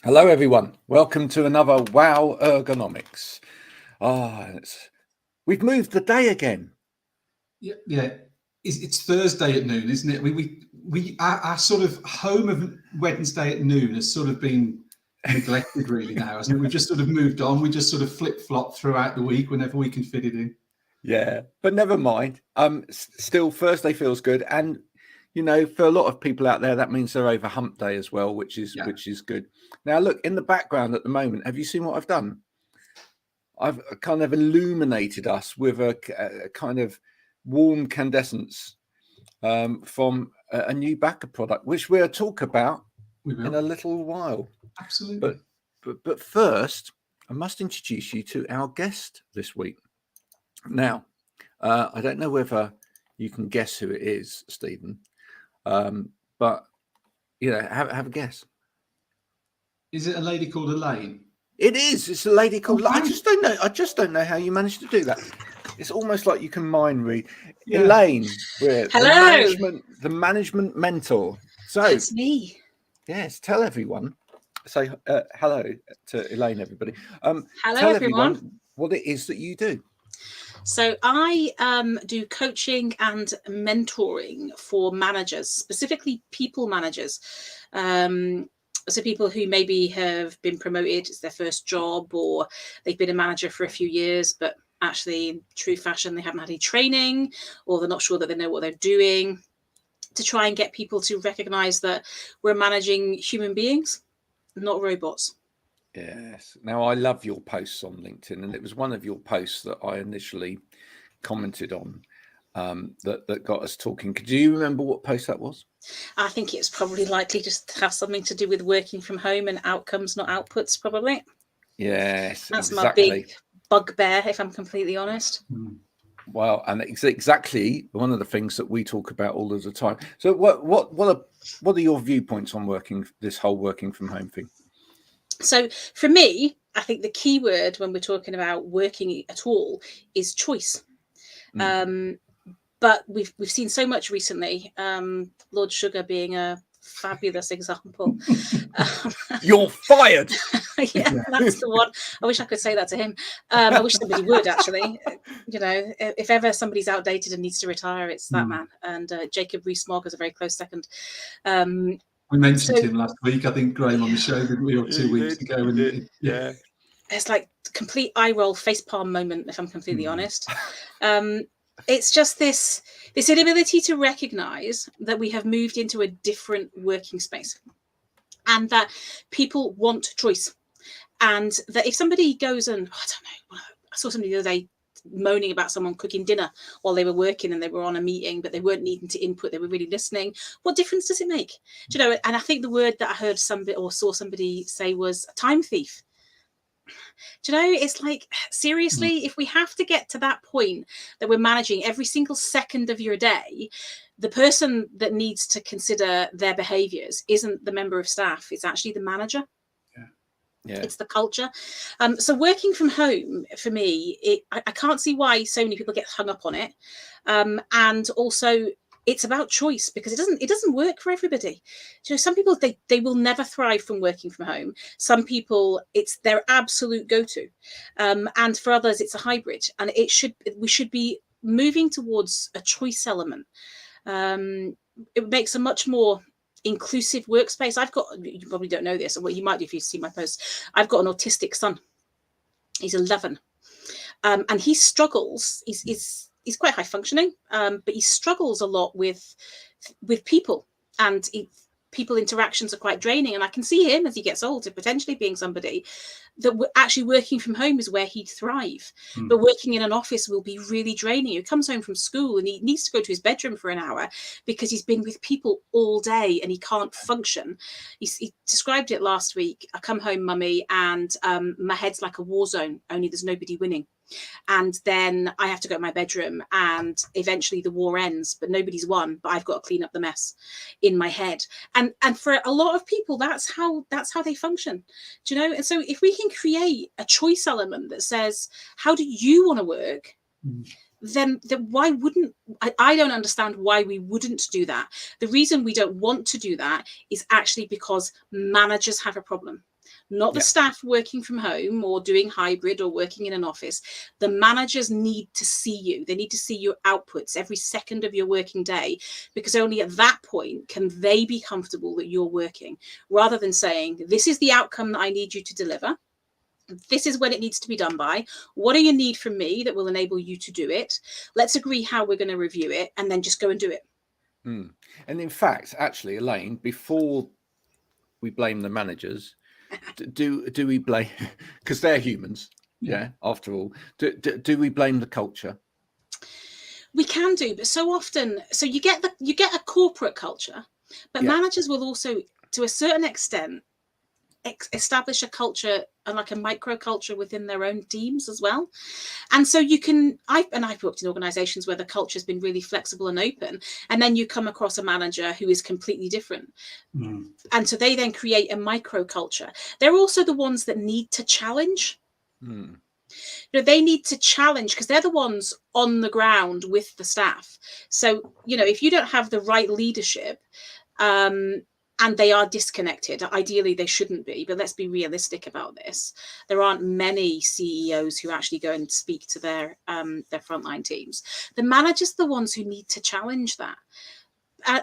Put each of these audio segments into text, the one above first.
Hello, everyone. Welcome to another Wow Ergonomics. We've moved the day again. Yeah. It's Thursday at noon, isn't it? Our sort of home of Wednesday at noon has sort of been neglected really now, hasn't it? We've just sort of moved on. We just sort of flip-flop throughout the week whenever we can fit it in. Yeah, but never mind. Still, Thursday feels good, and for a lot of people out there, that means they're over Hump Day as well, which is good. Now, look in the background at the moment. Have you seen what I've done? I've kind of illuminated us with a kind of warm incandescence from a new backer product, which we'll talk about in a little while. Absolutely. But first, I must introduce you to our guest this week. Now, I don't know whether you can guess who it is, Stephen, but have a guess. Is it a lady called Elaine? It is. It's a lady called. I just don't know. I just don't know how you managed to do that. It's almost like you can mind read. Yeah. Elaine, hello. The management mentor. So it's me. Yes, tell everyone. Say hello to Elaine, everybody. Hello, tell everyone what it is that you do. So I do coaching and mentoring for managers, specifically people managers. So people who maybe have been promoted, it's their first job, or they've been a manager for a few years, but actually in true fashion, they haven't had any training, or they're not sure that they know what they're doing, to try and get people to recognize that we're managing human beings, not robots. Yes. Now, I love your posts on LinkedIn, and it was one of your posts that I initially commented on that got us talking. Could you remember what post that was? I think it's probably likely just to have something to do with working from home and outcomes, not outputs, probably. Yes, that's exactly. My big bugbear, if I'm completely honest. Well, and it's exactly one of the things that we talk about all of the time. So, what are your viewpoints on this whole working from home thing? So, for me, I think the key word when we're talking about working at all is choice. But we've seen so much recently. Lord Sugar being a fabulous example. You're fired. Yeah, that's the one. I wish I could say that to him. I wish somebody would, actually. If ever somebody's outdated and needs to retire, it's that man. And Jacob Rees-Mogg is a very close second. We mentioned him last week, I think, Graham, on the show, didn't we, or 2 weeks ago? Yeah. It's like complete eye roll, facepalm moment, if I'm completely honest. It's just this inability to recognize that we have moved into a different working space, and that people want choice, and that if somebody goes and I don't know, I saw somebody the other day moaning about someone cooking dinner while they were working and they were on a meeting, but they weren't needing to input, they were really listening. What difference does it make? And I think the word that I heard somebody or saw somebody say was a time thief. It's like, seriously, if we have to get to that point that we're managing every single second of your day, the person that needs to consider their behaviors isn't the member of staff, it's actually the manager. Yeah. It's the culture. So working from home, for me, I can't see why so many people get hung up on it. And also, it's about choice, because it doesn't work for everybody. Some people they will never thrive from working from home. Some people it's their absolute go-to, and for others it's a hybrid. And we should be moving towards a choice element. It makes a much more inclusive workspace. You probably don't know this, or well, you might if you see my posts. I've got an autistic son. He's 11, and he struggles. He's quite high functioning, but he struggles a lot with people, and people interactions are quite draining. And I can see him as he gets older potentially being somebody that actually working from home is where he'd thrive. But working in an office will be really draining. He comes home from school and he needs to go to his bedroom for an hour because he's been with people all day and he can't function. He described it last week. I come home, mummy, and my head's like a war zone, only there's nobody winning. And then I have to go to my bedroom, and eventually the war ends, but nobody's won, but I've got to clean up the mess in my head. And for a lot of people, that's how they function. And so if we can create a choice element that says, how do you want to work? Then why wouldn't I don't understand why we wouldn't do that. The reason we don't want to do that is actually because managers have a problem. not the staff working from home or doing hybrid or working in an office. The managers need to see you. They need to see your outputs every second of your working day, because only at that point can they be comfortable that you're working, rather than saying, this is the outcome that I need you to deliver. This is when it needs to be done by. What do you need from me that will enable you to do it? Let's agree how we're going to review it, and then just go and do it. And in fact, actually, Elaine, before we blame the managers, do we blame, because they're humans, after all, do we blame the culture? We can do, but so often, so you get a corporate culture, but managers will also, to a certain extent, establish a culture and like a micro culture within their own teams as well. And so I've worked in organizations where the culture has been really flexible and open, and then you come across a manager who is completely different. And so they then create a micro culture. They're also the ones that need to challenge. You know, they need to challenge because they're the ones on the ground with the staff. So, you know, if you don't have the right leadership, and they are disconnected. Ideally, they shouldn't be, but let's be realistic about this. There aren't many CEOs who actually go and speak to their frontline teams. The managers are the ones who need to challenge that.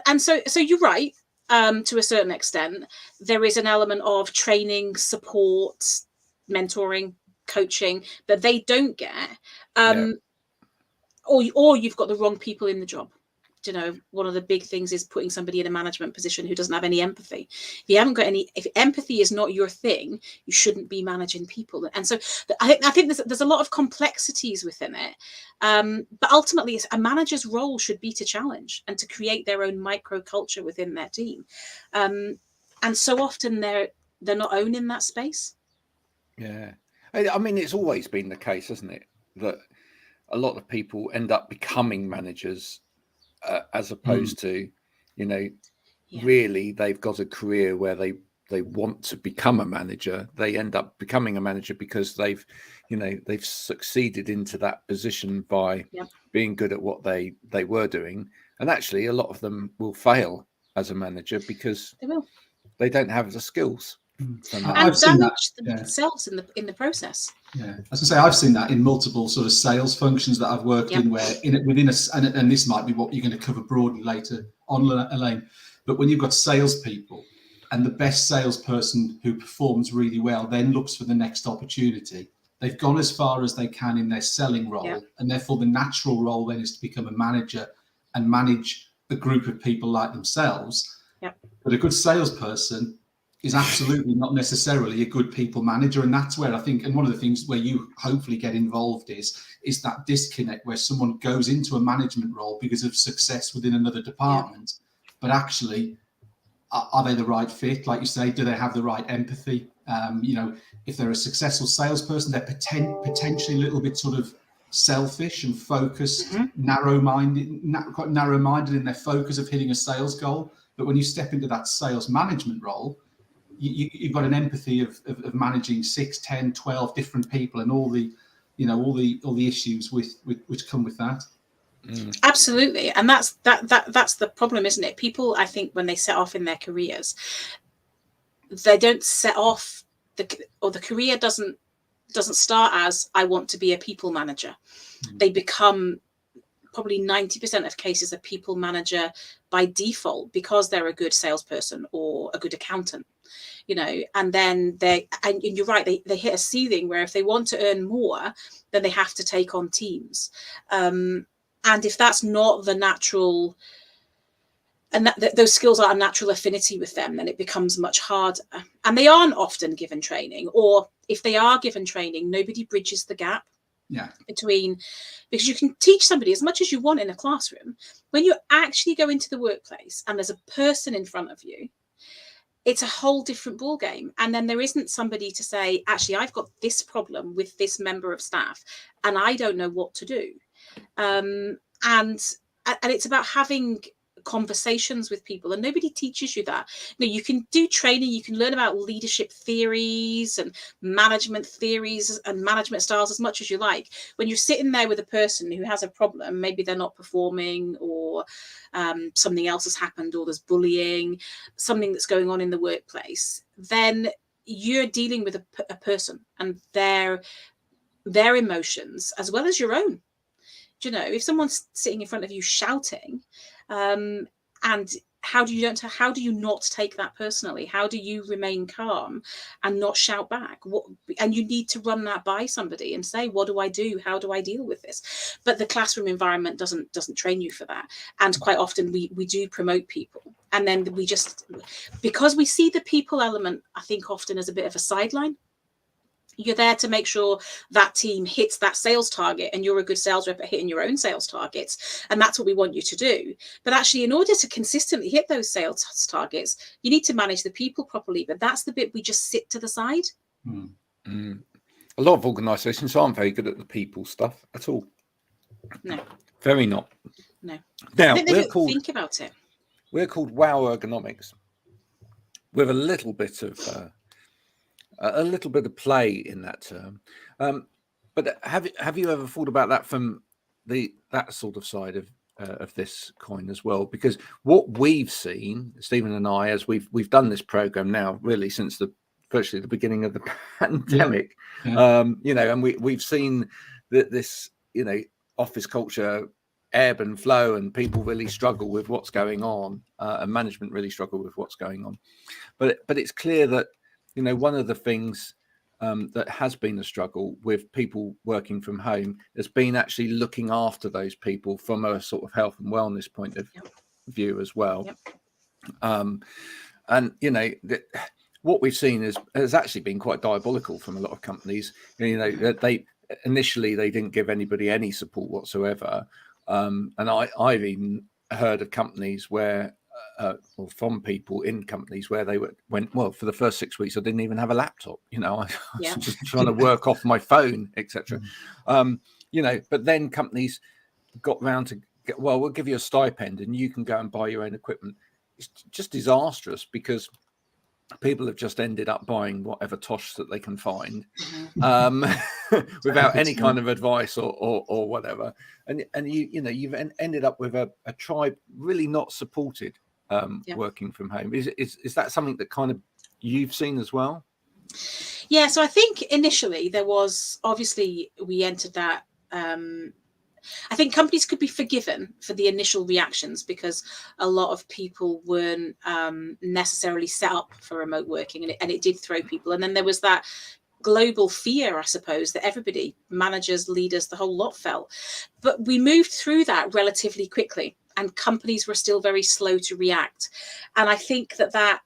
And so you're right, to a certain extent. There is an element of training, support, mentoring, coaching that they don't get. Or you've got the wrong people in the job. You know, one of the big things is putting somebody in a management position who doesn't have any empathy. If empathy is not your thing, you shouldn't be managing people. And so I think there's a lot of complexities within it. But ultimately, a manager's role should be to challenge and to create their own micro culture within their team. And so often they're not owning that space. Yeah. I mean, it's always been the case, hasn't it, that a lot of people end up becoming managers as opposed to, you know, really they've got a career where they want to become a manager. They end up becoming a manager because they've succeeded into that position by being good at what they were doing. And actually, a lot of them will fail as a manager because they don't have the skills. And damage themselves in the process. Yeah, as I say, I've seen that in multiple sort of sales functions that I've worked in, where and this might be what you're going to cover broadly later on, Elaine. But when you've got salespeople, and the best salesperson who performs really well then looks for the next opportunity, they've gone as far as they can in their selling role, and therefore the natural role then is to become a manager and manage a group of people like themselves. But a good salesperson is absolutely not necessarily a good people manager. And that's where I think, and one of the things where you hopefully get involved is that disconnect where someone goes into a management role because of success within another department, but actually, are they the right fit? Like you say, do they have the right empathy? You know, if they're a successful salesperson, they're potentially a little bit sort of selfish and focused, narrow-minded in their focus of hitting a sales goal. But when you step into that sales management role, you've got an empathy of managing 6, 10, 12 different people and all the issues which come with that. Absolutely. And that's the problem, isn't it? People, I think, when they set off in their careers, they don't set off the career doesn't start as I want to be a people manager. They become probably 90% of cases a people manager by default because they're a good salesperson or a good accountant, you know, and then and you're right, they hit a ceiling where if they want to earn more, then they have to take on teams. And if that's not the natural, and those skills are a natural affinity with them, then it becomes much harder. And they aren't often given training, or if they are given training, nobody bridges the gap between, because you can teach somebody as much as you want in a classroom. When you actually go into the workplace and there's a person in front of you, it's a whole different ball game. And then there isn't somebody to say, actually, I've got this problem with this member of staff and I don't know what to do. And it's about having conversations with people, and nobody teaches you that. You know, you can do training, you can learn about leadership theories and management theories and management styles as much as you like. When you're sitting there with a person who has a problem, maybe they're not performing, or something else has happened, or there's bullying, something that's going on in the workplace, then you're dealing with a person and their emotions as well as your own. Do you know, if someone's sitting in front of you shouting, and how do you not take that personally? How do you remain calm and not shout back? And you need to run that by somebody and say, what do I do? How do I deal with this? But the classroom environment doesn't train you for that. And quite often we do promote people. And then we just, because we see the people element, I think often as a bit of a sideline. You're there to make sure that team hits that sales target, and you're a good sales rep at hitting your own sales targets. And that's what we want you to do. But actually, in order to consistently hit those sales targets, you need to manage the people properly. But that's the bit we just sit to the side. A lot of organisations aren't very good at the people stuff at all. No. Very not. No. Now, think about it. We're called Wow Ergonomics, with a little bit of play in that term. But have you ever thought about that from that sort of side of this coin as well? Because what we've seen, Stephen and I, as we've done this program now really since virtually the beginning of the pandemic, and we've seen that this, office culture ebb and flow, and people really struggle with what's going on, and management really struggle with what's going on. But it's clear that, one of the things that has been a struggle with people working from home has been actually looking after those people from a sort of health and wellness point of view as well. And what we've seen has actually been quite diabolical from a lot of companies. They initially didn't give anybody any support whatsoever, and I've even heard of companies where. Or from people in companies where they went, well, for the first 6 weeks, I didn't even have a laptop. I was just trying to work off my phone, etc. But then companies got round to we'll give you a stipend and you can go and buy your own equipment. It's just disastrous because people have just ended up buying whatever tosh that they can find, without any kind of advice or whatever. And you've ended up with a tribe really not supported. Working from home. Is that something that kind of you've seen as well? Yeah, so I think initially there was, obviously we entered that. I think companies could be forgiven for the initial reactions because a lot of people weren't necessarily set up for remote working, and it did throw people. And then there was that global fear, I suppose, that everybody, managers, leaders, the whole lot felt. But we moved through that relatively quickly, and companies were still very slow to react. And I think that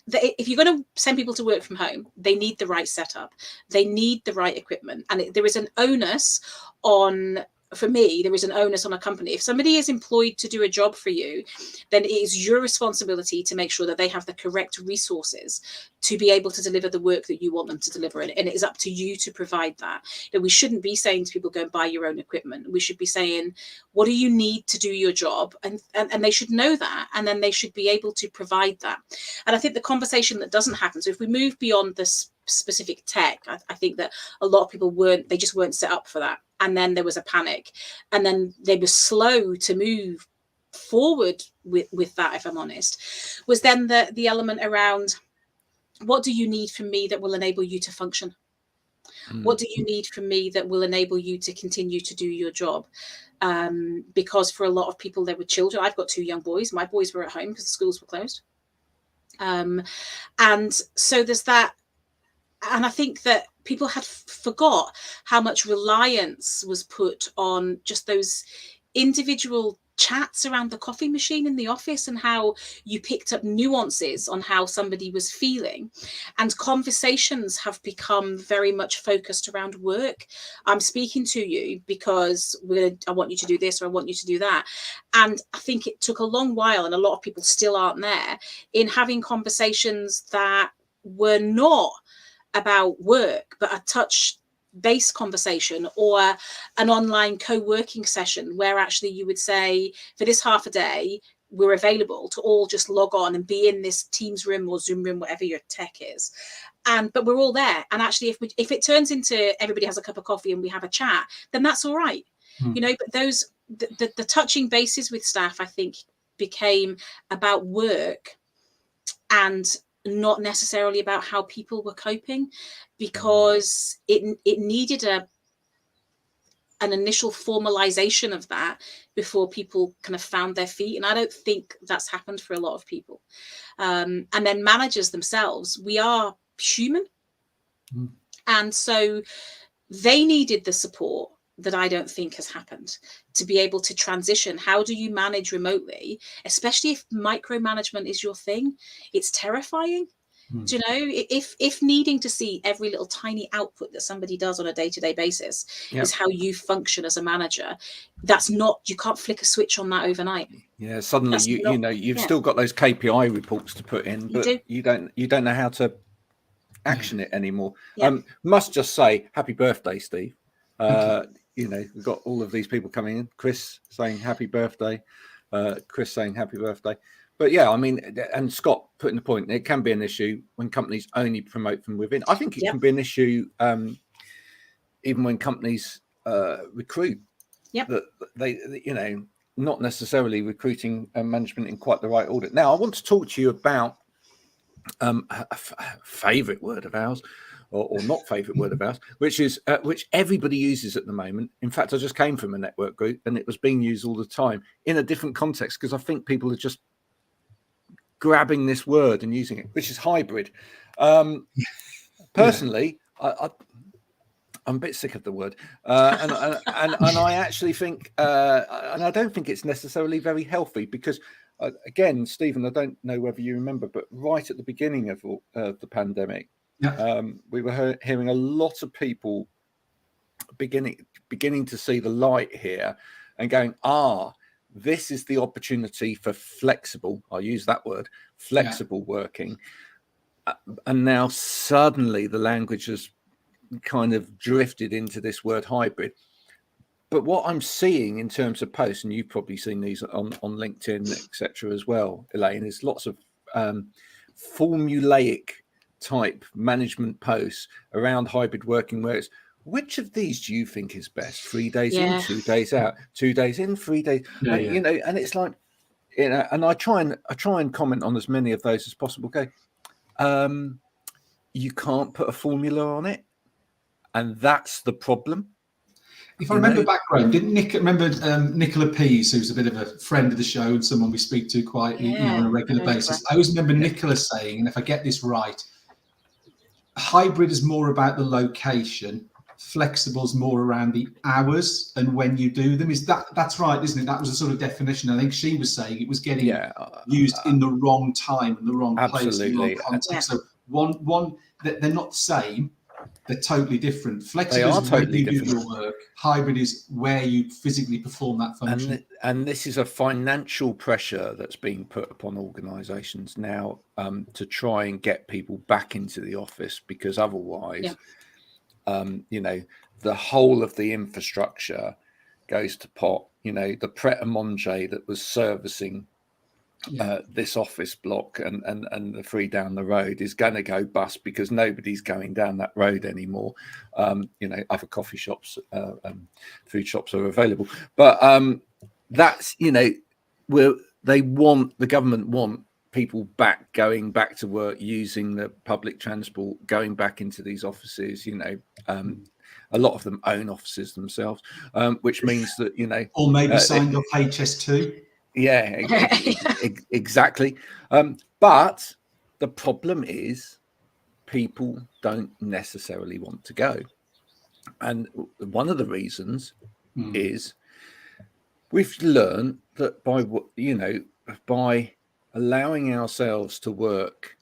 if you're going to send people to work from home, they need the right setup, they need the right equipment, and there is an onus on. For me, there is an onus on a company. If somebody is employed to do a job for you, then it is your responsibility to make sure that they have the correct resources to be able to deliver the work that you want them to deliver. And it is up to you to provide that. We shouldn't be saying to people, go and buy your own equipment. We should be saying, what do you need to do your job? And they should know that. And then they should be able to provide that. And I think the conversation that doesn't happen. So if we move beyond this specific tech, I think that a lot of people they just weren't set up for that. And then there was a panic, and then they were slow to move forward with that, if I'm honest. Was then the element around, what do you need from me that will enable you to function? What do you need from me that will enable you to continue to do your job? Because for a lot of people, there were children. I've got 2 young boys. My boys were at home because the schools were closed. And so there's that. And I think that people had forgot how much reliance was put on just those individual chats around the coffee machine in the office, and how you picked up nuances on how somebody was feeling. And conversations have become very much focused around work. I'm speaking to you because I want you to do this, or I want you to do that. And I think it took a long while, and a lot of people still aren't there, in having conversations that were not about work, but a touch-based conversation, or an online co-working session where actually you would say, for this half a day, we're available to all just log on and be in this Teams room or Zoom room, whatever your tech is. But we're all there. And actually, if it turns into everybody has a cup of coffee and we have a chat, then that's all right. But the touching bases with staff, I think, became about work and not necessarily about how people were coping, because it needed an initial formalization of that before people kind of found their feet. And I don't think that's happened for a lot of people. And then managers themselves, we are human. And so they needed the support that I don't think has happened to be able to transition. How do you manage remotely, especially if micromanagement is your thing? It's terrifying. Do you know, if needing to see every little tiny output that somebody does on a day-to-day basis is how you function as a manager, that's not, you can't flick a switch on that overnight. Yeah, suddenly you've still got those KPI reports to put in, but you don't know how to action it anymore. Must just say happy birthday, Steve. You know, we've got all of these people coming in. Chris saying happy birthday. Chris saying happy birthday. But yeah, I mean, and Scott putting the point, it can be an issue when companies only promote from within. I think it can be an issue even when companies recruit. That they, you know, not necessarily recruiting management in quite the right order. Now, I want to talk to you about a favorite word of ours, or not favorite word of ours, which is which everybody uses at the moment. In fact, I just came from a network group and it was being used all the time in a different context, because I think people are just grabbing this word and using it, which is hybrid. Personally, I'm a bit sick of the word, and I actually think, and I don't think it's necessarily very healthy, because again, Stephen, I don't know whether you remember, but right at the beginning of the pandemic, we were hearing a lot of people beginning to see the light here and going, this is the opportunity for flexible, I'll use that word, flexible working. And now suddenly the language has kind of drifted into this word hybrid. But what I'm seeing in terms of posts, and you've probably seen these on LinkedIn, etc. as well, Elaine, is lots of formulaic type management posts around hybrid working, where it's, which of these do you think is best? 3 days in, 2 days out, 2 days in, 3 days, you know, and it's like, you know, and I try and comment on as many of those as possible. Okay. You can't put a formula on it, and that's the problem. If I remember background, didn't Nicola Pease, who's a bit of a friend of the show and someone we speak to quite you know, on a regular basis. I always remember Nicola saying, and if I get this right, hybrid is more about the location, flexible is more around the hours and when you do them. That's right, isn't it? That was a sort of definition. I think she was saying it was getting used in the wrong time and the wrong place, in the wrong context. So one they're not the same. They're totally different. Flexible is where you do your work. Hybrid is where you physically perform that function. And this is a financial pressure that's being put upon organisations now to try and get people back into the office, because otherwise, you know, the whole of the infrastructure goes to pot. You know, the Pret-a-Manger that was servicing this office block and the three down the road is going to go bust, because nobody's going down that road anymore. You know, other coffee shops, food shops are available, but that's, you know, where the government want people going back to work, using the public transport, going back into these offices. You know, a lot of them own offices themselves, which means that, you know, or maybe signed off HS2. Yeah, exactly. But the problem is people don't necessarily want to go. And one of the reasons is we've learned that by allowing ourselves to work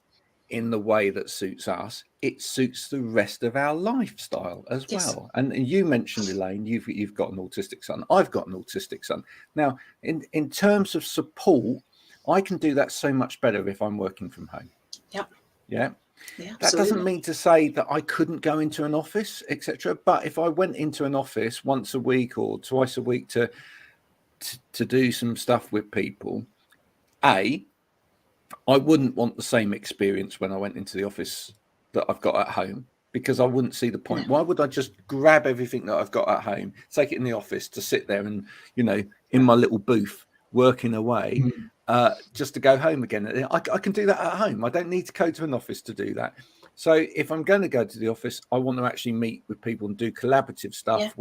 in the way that suits us, it suits the rest of our lifestyle as well. And you mentioned, Elaine, you've got an autistic son. I've got an autistic son. Now, in terms of support, I can do that so much better if I'm working from home. That doesn't mean to say that I couldn't go into an office, etc. But if I went into an office once a week or twice a week to do some stuff with people, I wouldn't want the same experience when I went into the office that I've got at home, because I wouldn't see the point. Why would I just grab everything that I've got at home, take it in the office to sit there and, you know, in my little booth working away, just to go home again. I can do that at home. I don't need to go to an office to do that. So if I'm going to go to the office, I want to actually meet with people and do collaborative stuff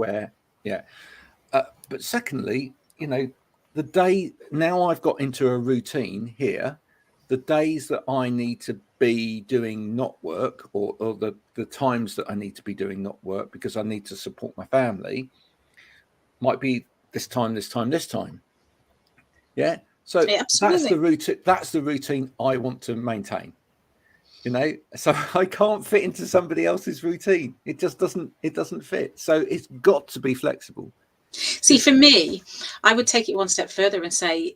but secondly, the day now I've got into a routine here, the days that I need to be doing not work or the times that I need to be doing not work because I need to support my family might be this time. Yeah. So that's the routine. That's the routine I want to maintain. So I can't fit into somebody else's routine. It just doesn't fit. So it's got to be flexible. See, for me, I would take it one step further and say,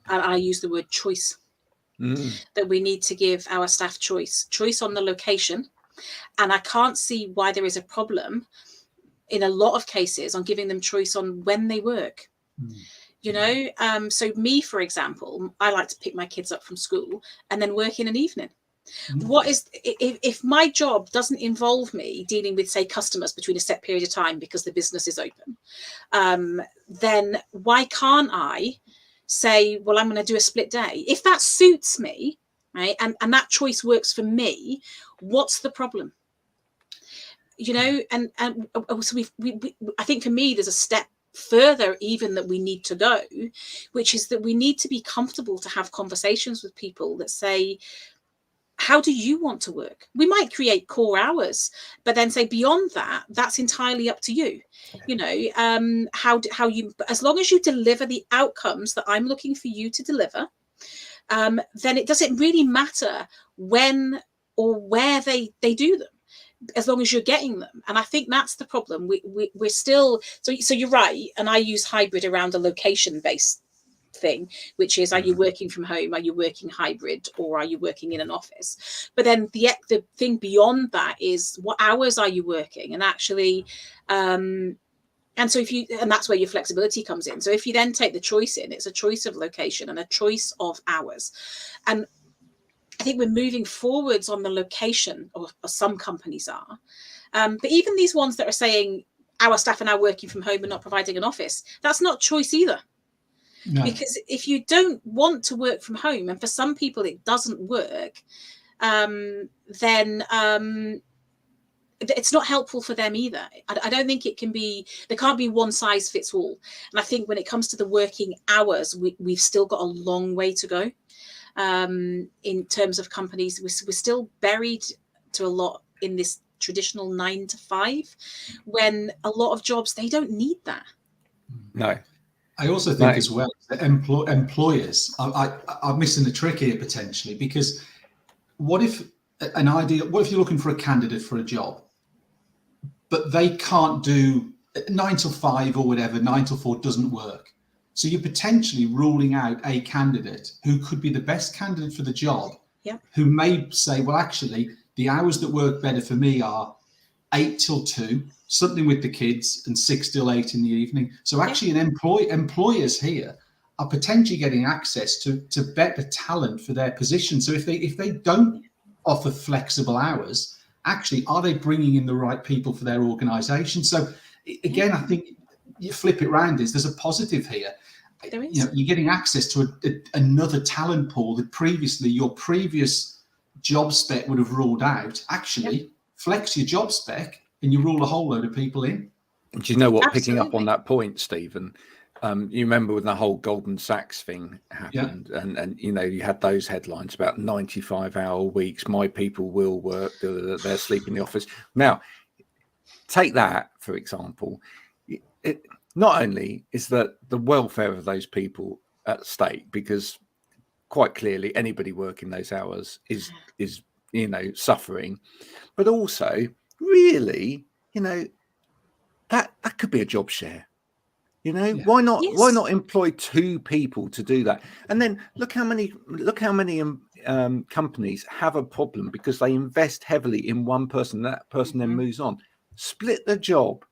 and I use the word choice, that we need to give our staff choice on the location. And I can't see why there is a problem in a lot of cases on giving them choice on when they work. So me, for example, I like to pick my kids up from school and then work in an evening. What is if my job doesn't involve me dealing with, say, customers between a set period of time because the business is open, then why can't I say, well, I'm going to do a split day if that suits me, right? And that choice works for me. What's the problem? And so I think for me, there's a step further even that we need to go, which is that we need to be comfortable to have conversations with people that say, how do you want to work? We might create core hours, but then say beyond that, that's entirely up to you. How you, as long as you deliver the outcomes that I'm looking for you to deliver, then it doesn't really matter when or where they do them, as long as you're getting them. And I think that's the problem. We're still, so you're right. And I use hybrid around a location based thing, which is, are you working from home, are you working hybrid, or are you working in an office? But then the thing beyond that is, what hours are you working? And actually and so that's where your flexibility comes in. So if you then take the choice in, it's a choice of location and a choice of hours. And I think we're moving forwards on the location, or some companies are, but even these ones that are saying our staff are now working from home and not providing an office, that's not choice either. No. Because if you don't want to work from home, and for some people it doesn't work, then it's not helpful for them either. I don't think there can't be one size fits all. And I think when it comes to the working hours, we've still got a long way to go. In terms of companies, we're still buried to a lot in this traditional 9 to 5, when a lot of jobs, they don't need that. No. I also think as well that employers are missing the trick here potentially, because what if you're looking for a candidate for a job, but they can't do 9 till 5 or whatever, 9 till 4 doesn't work. So you're potentially ruling out a candidate who could be the best candidate for the job, who may say, well, actually, the hours that work better for me are 8 till 2, something with the kids, and 6 till 8 in the evening. So actually employers here are potentially getting access to better talent for their position. So if they don't offer flexible hours, actually, are they bringing in the right people for their organization? So again, I think you flip it around, there's a positive here. You're getting access to another talent pool that previously your previous job spec would have ruled out. Actually, flex your job spec and you rule a whole load of people in. Do you know what? Absolutely. Picking up on that point, Stephen, you remember when the whole Goldman Sachs thing happened, and you had those headlines about 95-hour weeks. My people will work; they're sleep in the office. Now, take that for example. It not only is that the welfare of those people at stake, because quite clearly anybody working those hours is suffering, but also really that could be a job share. Why not employ 2 people to do that? And then look how many companies have a problem because they invest heavily in one person. That person then moves on. Split the job.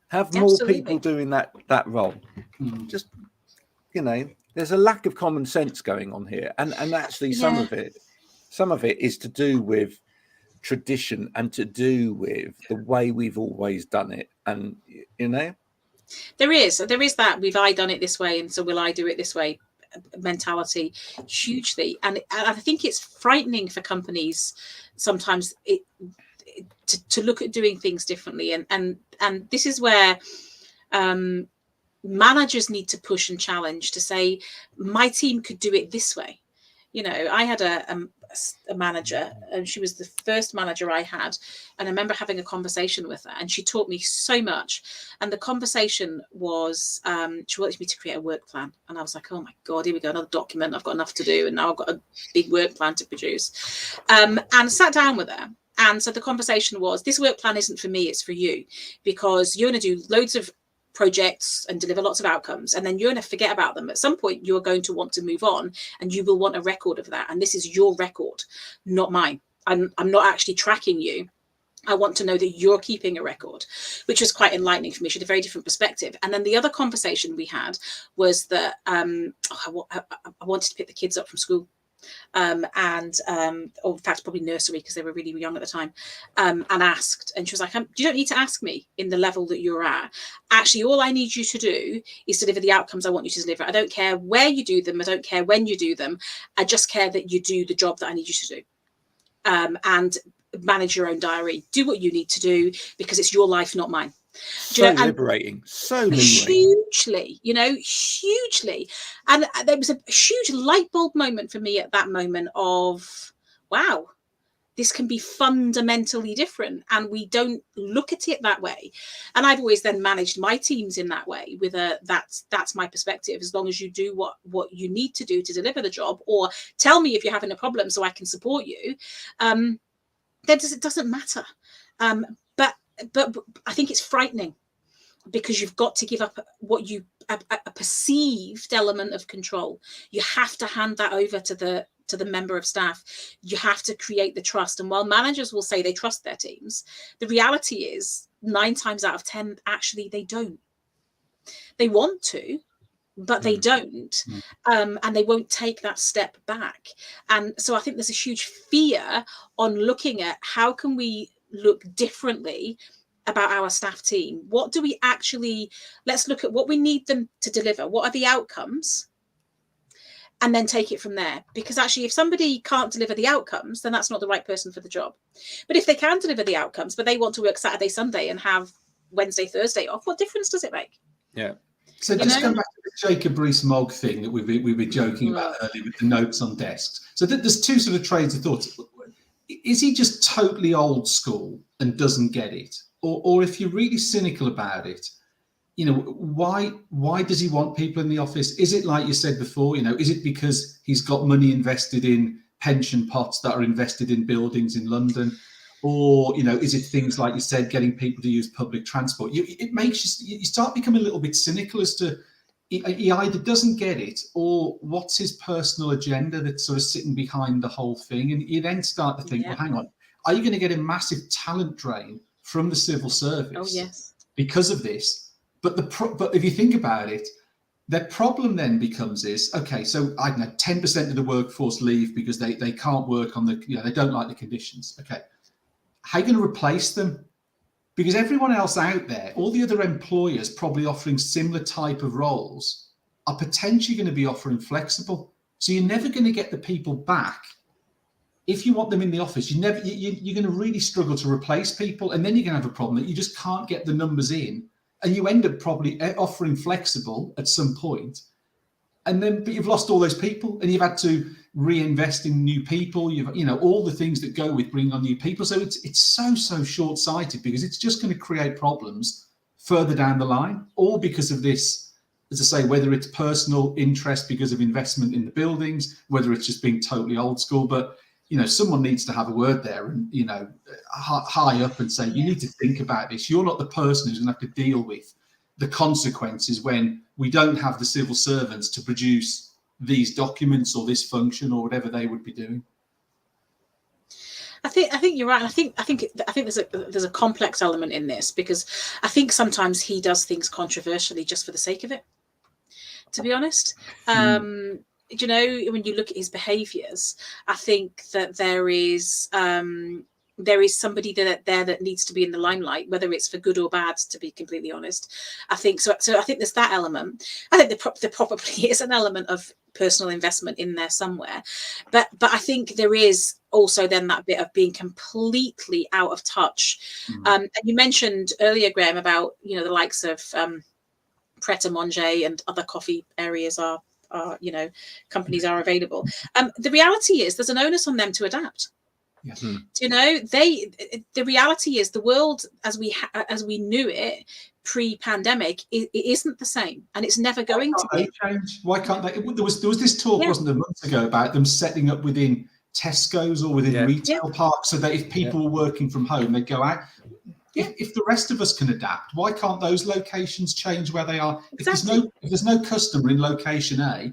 Have more people doing that role. Just there's a lack of common sense going on here, and actually some of it is to do with tradition and to do with the way we've always done it. And there is that I done it this way, and so will I do it this way. mentality hugely, and I think it's frightening for companies sometimes to look at doing things differently, and this is where managers need to push and challenge to say, my team could do it this way. I had a manager, and she was the first manager I had, and I remember having a conversation with her, and she taught me so much. And the conversation was, she wanted me to create a work plan, and I was like, oh my god, here we go, another document, I've got enough to do, and now I've got a big work plan to produce. And sat down with her, and so the conversation was, this work plan isn't for me, it's for you, because you're going to do loads of projects and deliver lots of outcomes, and then you're going to forget about them. At some point you're going to want to move on, and you will want a record of that, and this is your record, not mine. I'm not actually tracking you. I want to know that you're keeping a record, which was quite enlightening for me. She had a very different perspective. And then the other conversation we had was that I wanted to pick the kids up from school, or in fact probably nursery, because they were really young at the time, and asked, and she was like, you don't need to ask me in the level that you're at. Actually, all I need you to do is deliver the outcomes I want you to deliver. I don't care where you do them, I don't care when you do them, I just care that you do the job that I need you to do, and manage your own diary, do what you need to do, because it's your life, not mine. Liberating. Hugely, hugely. And there was a huge light bulb moment for me at that moment of, wow, this can be fundamentally different, and we don't look at it that way. And I've always then managed my teams in that way, with that's my perspective. As long as you do what you need to do to deliver the job, or tell me if you're having a problem so I can support you, then it doesn't matter. But I think it's frightening, because you've got to give up what a perceived element of control. You have to hand that over to the member of staff. You have to create the trust. And while managers will say they trust their teams, the reality is 9 times out of 10, actually, they don't. They want to, but they don't. And they won't take that step back. And so I think there's a huge fear on looking at how can we look differently about our staff team. What do we actually, let's look at what we need them to deliver. What are the outcomes? And then take it from there. Because actually, if somebody can't deliver the outcomes, then that's not the right person for the job. But if they can deliver the outcomes, but they want to work Saturday, Sunday and have Wednesday, Thursday off, what difference does it make? Yeah. So just going back to the Jacob Rees-Mogg thing that we were joking about earlier with the notes on desks. So there's 2 sort of trains of thought. Is he just totally old school and doesn't get it? Or if you're really cynical about it, why does he want people in the office? Is it like you said before, is it because he's got money invested in pension pots that are invested in buildings in London? Or, is it things like you said, getting people to use public transport? It makes you start becoming a little bit cynical as to he either doesn't get it, or what's his personal agenda that's sort of sitting behind the whole thing. And you then start to think, well, hang on, are you going to get a massive talent drain from the civil service because of this? But if you think about it, the problem then becomes okay, so I don't know, 10% of the workforce leave because they can't work on they don't like the conditions. Okay, how are you going to replace them? Because everyone else out there, all the other employers probably offering similar type of roles, are potentially going to be offering flexible. So you're never going to get the people back. If you want them in the office, you're going to really struggle to replace people. And then you're going to have a problem that you just can't get the numbers in. And you end up probably offering flexible at some point. But you've lost all those people, and you've had to reinvest in new people. All the things that go with bringing on new people. So it's so short-sighted, because it's just going to create problems further down the line, all because of this, as I say, whether it's personal interest because of investment in the buildings, whether it's just being totally old school. But someone needs to have a word there, and high up, and say, you need to think about this. You're not the person who's going to have to deal with the consequences when we don't have the civil servants to produce these documents or this function or whatever they would be doing. I think you're right. I think there's a complex element in this, because I think sometimes he does things controversially just for the sake of it, to be honest. When you look at his behaviors, I think that there is there is somebody that needs to be in the limelight, whether it's for good or bad, to be completely honest. I think so. So I think there's that element. I think there probably is an element of personal investment in there somewhere, but I think there is also then that bit of being completely out of touch. And you mentioned earlier, Graham, about, you know, the likes of Pret a Manger and other coffee areas are you know, companies are available. The reality is there's an onus on them to adapt. Yes. You know, the reality is the world as we knew it pre-pandemic, it isn't the same, and it's never going to be. Change? Why can't they? There was this talk, wasn't there, months ago, about them setting up within Tesco's or within retail parks, so that if people were working from home, they'd go out. If the rest of us can adapt, why can't those locations change where they are? Exactly. If there's no customer in location A,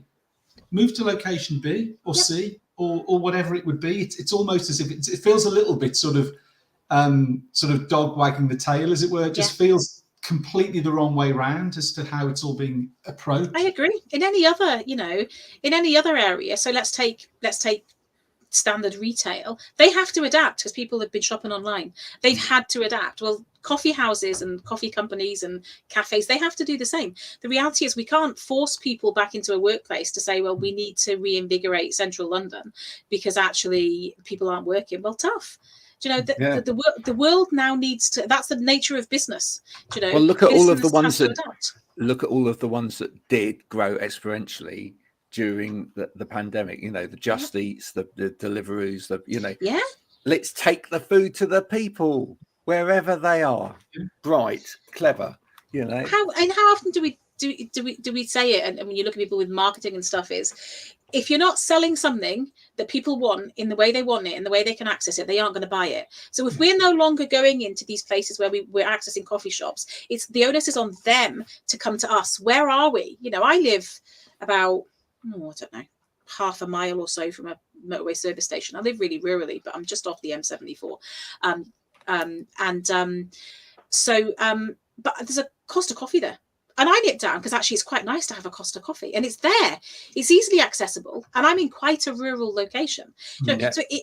move to location B or C or whatever it would be. It's almost as if it feels a little bit sort of dog wagging the tail, as it were. It just feels completely the wrong way round as to how it's all being approached. I agree. In any other, you know, in any other area. So let's take standard retail. They have to adapt because people have been shopping online. They've had to adapt. Well, coffee houses and coffee companies and cafes, they have to do the same. The reality is we can't force people back into a workplace to say, well, we need to reinvigorate central London because actually people aren't working. Well, tough. Do you know, the world now needs to, that's the nature of business. Do you know, well, look at all of the ones that did grow exponentially during the pandemic, you know, the Just Eats, the Deliveroos, let's take the food to the people wherever they are. Bright, clever, you know. How often do we say it? And when you look at people with marketing and stuff, is if you're not selling something that people want in the way they want it, in the way they can access it, they aren't going to buy it. So if we're no longer going into these places where we're accessing coffee shops, it's the onus is on them to come to us. Where are we? You know, I live about, I don't know, half a mile or so from a motorway service station. I live really rurally, but I'm just off the M74. But there's a Costa coffee there. And I nip down because actually it's quite nice to have a Costa coffee, and it's there. It's easily accessible, and I'm in quite a rural location. So it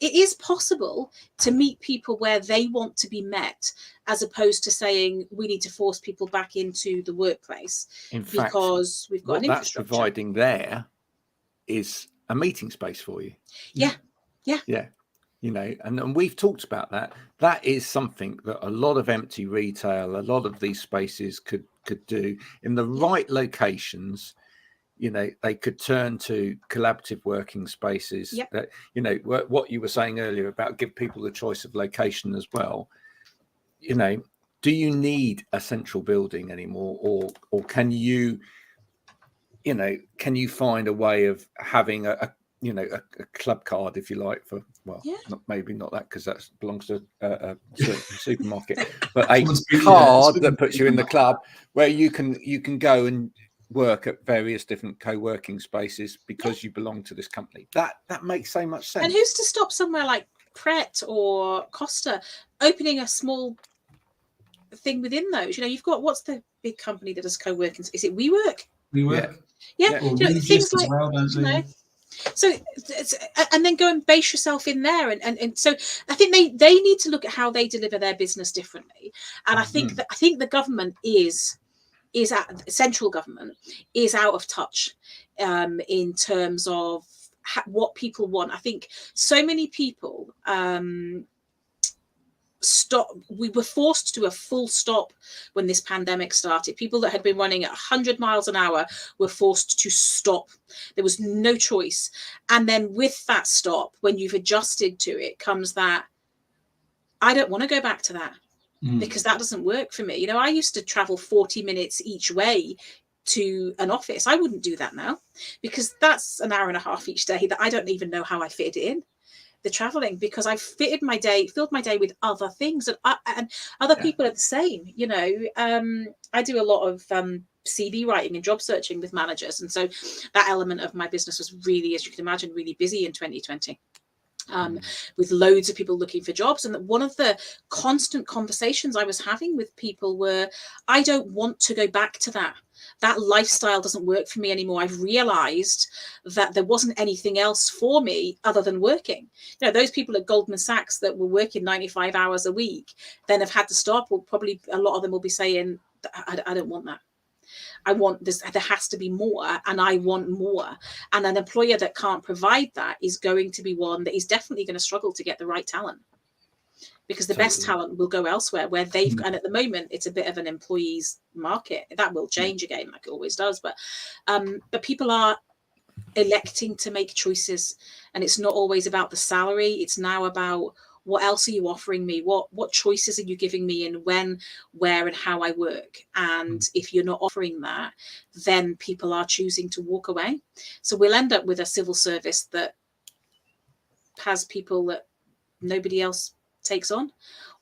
is possible to meet people where they want to be met, as opposed to saying we need to force people back into the workplace because we've got an infrastructure. That's providing there is a meeting space for you. Yeah. You know, and we've talked about that. That is something that a lot of empty retail, a lot of these spaces could do in the right locations. You know, they could turn to collaborative working spaces. That, you know, what you were saying earlier about give people the choice of location as well. You know, do you need a central building anymore, or can you find a way of having a club card, if you like, for maybe not that, because that belongs to a certain supermarket, but a card that puts you in the club where you can go and work at various different co-working spaces because you belong to this company. That makes so much sense. And who's to stop somewhere like Pret or Costa opening a small thing within those? You know, you've got, what's the big company that does co-working? Is it WeWork? WeWork. Yeah. You know, things like, you know, so, and then go and base yourself in there, and so I think they need to look at how they deliver their business differently. And I think the government is central government is out of touch in terms of what people want. I think so many people we were forced to do a full stop when this pandemic started. People that had been running at 100 miles an hour were forced to stop. There was no choice. And then with that stop, when you've adjusted to it, comes that I don't want to go back to that because that doesn't work for me. You know, I used to travel 40 minutes each way to an office. I wouldn't do that now because that's an hour and a half each day that I don't even know how I fit it in. The traveling, because I've filled my day with other things, and other people are the same. You know, I do a lot of CV writing and job searching with managers, and so that element of my business was really, as you can imagine, really busy in 2020. With loads of people looking for jobs, and one of the constant conversations I was having with people were, I don't want to go back to that. That lifestyle doesn't work for me anymore. I've realized that there wasn't anything else for me other than working. You know, those people at Goldman Sachs that were working 95 hours a week, then have had to stop, will probably, a lot of them will be saying, I don't want that. I want this, there has to be more, and I want more. And an employer that can't provide that is going to be one that is definitely going to struggle to get the right talent, because the best talent will go elsewhere where they've, and at the moment it's a bit of an employees market. That will change again, like it always does. But people are electing to make choices, and it's not always about the salary. It's now about, what else are you offering me? What choices are you giving me in when, where, and how I work? And if you're not offering that, then people are choosing to walk away. So we'll end up with a civil service that has people that nobody else takes on,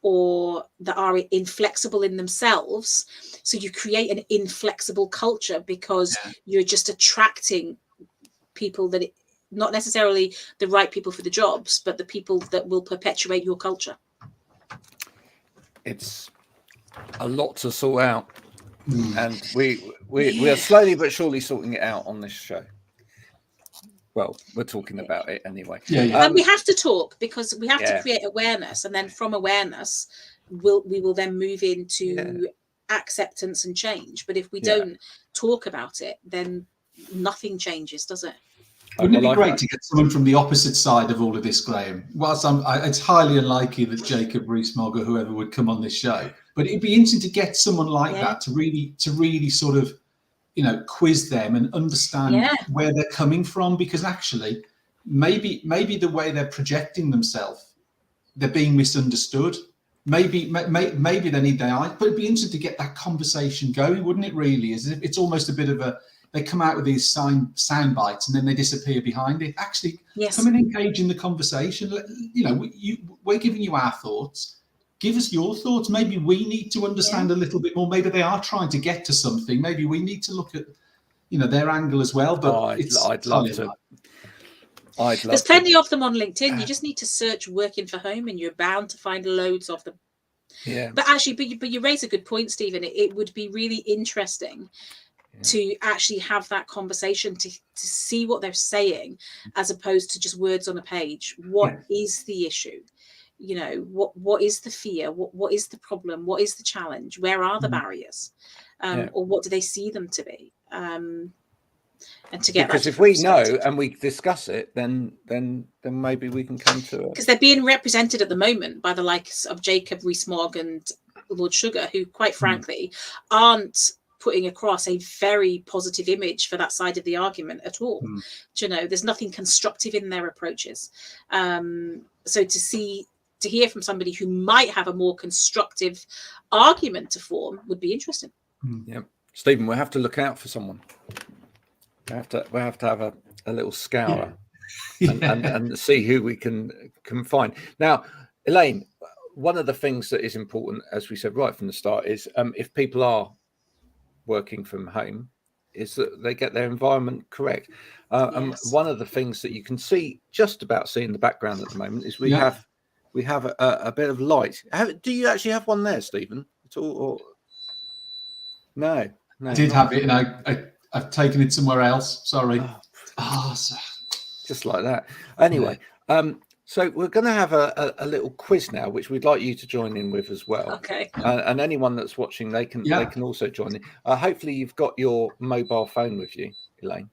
or that are inflexible in themselves. So you create an inflexible culture because you're just attracting people that not necessarily the right people for the jobs, but the people that will perpetuate your culture. It's a lot to sort out, and we are slowly but surely sorting it out on this show. Well, we're talking about it anyway. And we have to talk, because we have to create awareness, and then from awareness we will then move into acceptance and change. But if we don't talk about it, then nothing changes, does it? Wouldn't it be great to get someone from the opposite side of all of this, Graham? Whilst it's highly unlikely that Jacob Rees-Mogg or whoever would come on this show, but it'd be interesting to get someone like that to really sort of, you know, quiz them and understand where they're coming from, because actually maybe the way they're projecting themselves, they're being misunderstood. Maybe they need their eyes, but it'd be interesting to get that conversation going, wouldn't it? Really, it's almost a bit of a, they come out with these sound bites and then they disappear behind it. Actually, come and engage in the conversation. You know, we're giving you our thoughts. Give us your thoughts. Maybe we need to understand a little bit more. Maybe they are trying to get to something. Maybe we need to look at, you know, their angle as well. But I'd love to. There's plenty of them on LinkedIn. You just need to search "working for home" and you're bound to find loads of them. But actually, but you raise a good point, Stephen. It would be really interesting to actually have that conversation, to see what they're saying, as opposed to just words on a page. What is the issue? You know, what is the fear? What is the problem? What is the challenge? Where are the barriers? Or what do they see them to be? And to get, because if we know and we discuss it, then maybe we can come to it. Because they're being represented at the moment by the likes of Jacob Rees-Mogg and Lord Sugar, who quite frankly aren't putting across a very positive image for that side of the argument at all. Do you know, there's nothing constructive in their approaches. So to hear from somebody who might have a more constructive argument to form would be interesting. Stephen, we'll have to look out for someone. We have to have a little scour and see who we can find. Now, Elaine, one of the things that is important, as we said right from the start, is if people are working from home, is that they get their environment correct. And one of the things that you can just about see in the background at the moment is we have a bit of light. Do you actually have one there, Stephen? At all? Or... No, I did have it, and I've taken it somewhere else. Sorry. Just like that. Anyway, so we're going to have a little quiz now, which we'd like you to join in with as well. Okay. And anyone that's watching, they can also join in. Hopefully, you've got your mobile phone with you, Elaine.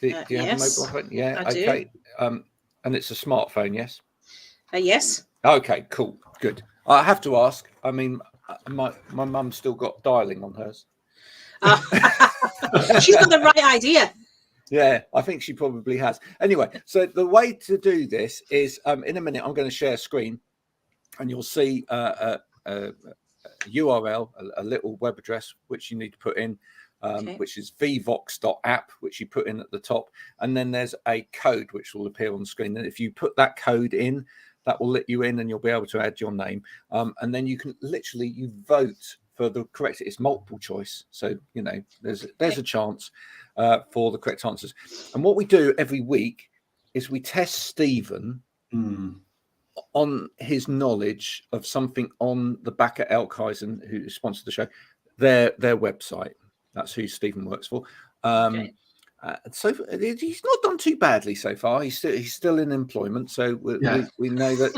Do you have a mobile phone? Yeah. I okay. do. And it's a smartphone, yes. Yes. Okay. Cool. Good. I have to ask. I mean, my mum's still got dialing on hers. She's got the right idea. Yeah, I think she probably has. Anyway, so the way to do this is in a minute, I'm going to share screen and you'll see a URL, a little web address, which you need to put in, which is vvox.app, which you put in at the top. And then there's a code which will appear on the screen. And if you put that code in, that will let you in and you'll be able to add your name. And then you can you vote for the correct, it's multiple choice. So, you know, there's a chance for the correct answers. And what we do every week is we test Stephen on his knowledge of something on the back at Elkheisen, who sponsored the show, their website. That's who Stephen works for. Okay. So he's not done too badly so far. He's still in employment, so we know that